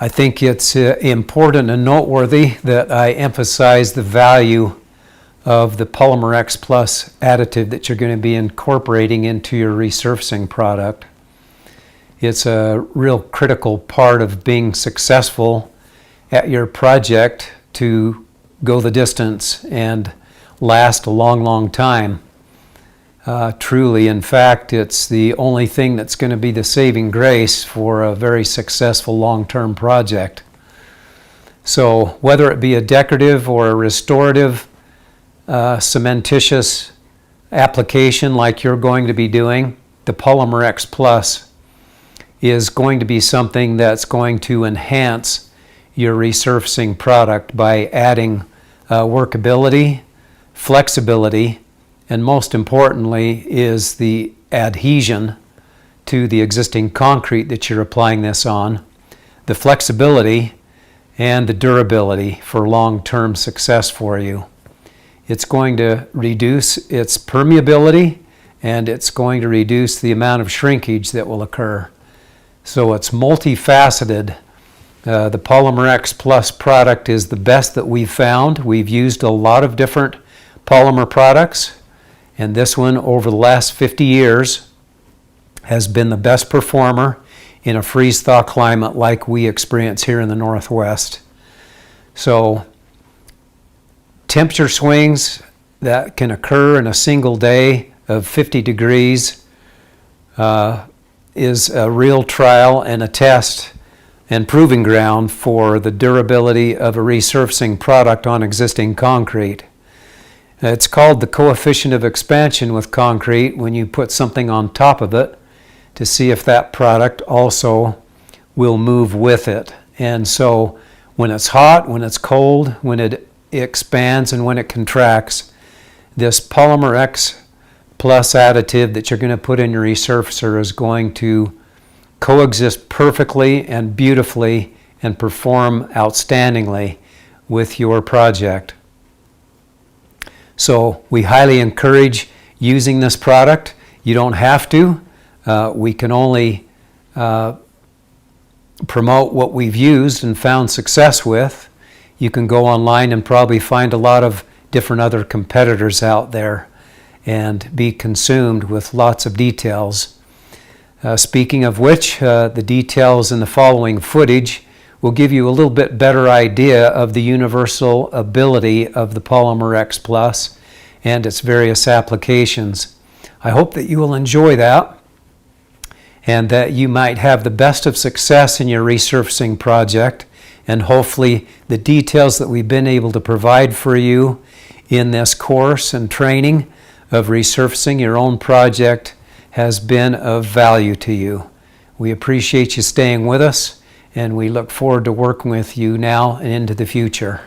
I think it's important and noteworthy that I emphasize the value of the Polymer X Plus additive that you're going to be incorporating into your resurfacing product. It's a real critical part of being successful at your project to go the distance and last a long, long time. Truly, in fact, it's the only thing that's going to be the saving grace for a very successful long-term project. So whether it be a decorative or a restorative cementitious application like you're going to be doing, the Polymer X Plus is going to be something that's going to enhance your resurfacing product by adding workability, flexibility, and most importantly is the adhesion to the existing concrete that you're applying this on, the flexibility and the durability for long-term success for you. It's going to reduce its permeability and it's going to reduce the amount of shrinkage that will occur. So it's multifaceted. The Polymer X Plus product is the best that we've found. We've used a lot of different polymer products, and this one over the last 50 years has been the best performer in a freeze-thaw climate like we experience here in the Northwest. So temperature swings that can occur in a single day of 50 degrees is a real trial and a test and proving ground for the durability of a resurfacing product on existing concrete. It's called the coefficient of expansion with concrete when you put something on top of it to see if that product also will move with it. And so when it's hot, when it's cold, when it expands and when it contracts, this Polymer X Plus additive that you're going to put in your resurfacer is going to coexist perfectly and beautifully and perform outstandingly with your project. So we highly encourage using this product. You don't have to. We can only promote what we've used and found success with. You can go online and probably find a lot of different other competitors out there and be consumed with lots of details. Speaking of which, the details in the following footage will give you a little bit better idea of the universal ability of the Polymer X Plus and its various applications. I hope that you will enjoy that and that you might have the best of success in your resurfacing project, and hopefully the details that we've been able to provide for you in this course and training of resurfacing your own project has been of value to you. We appreciate you staying with us, and we look forward to working with you now and into the future.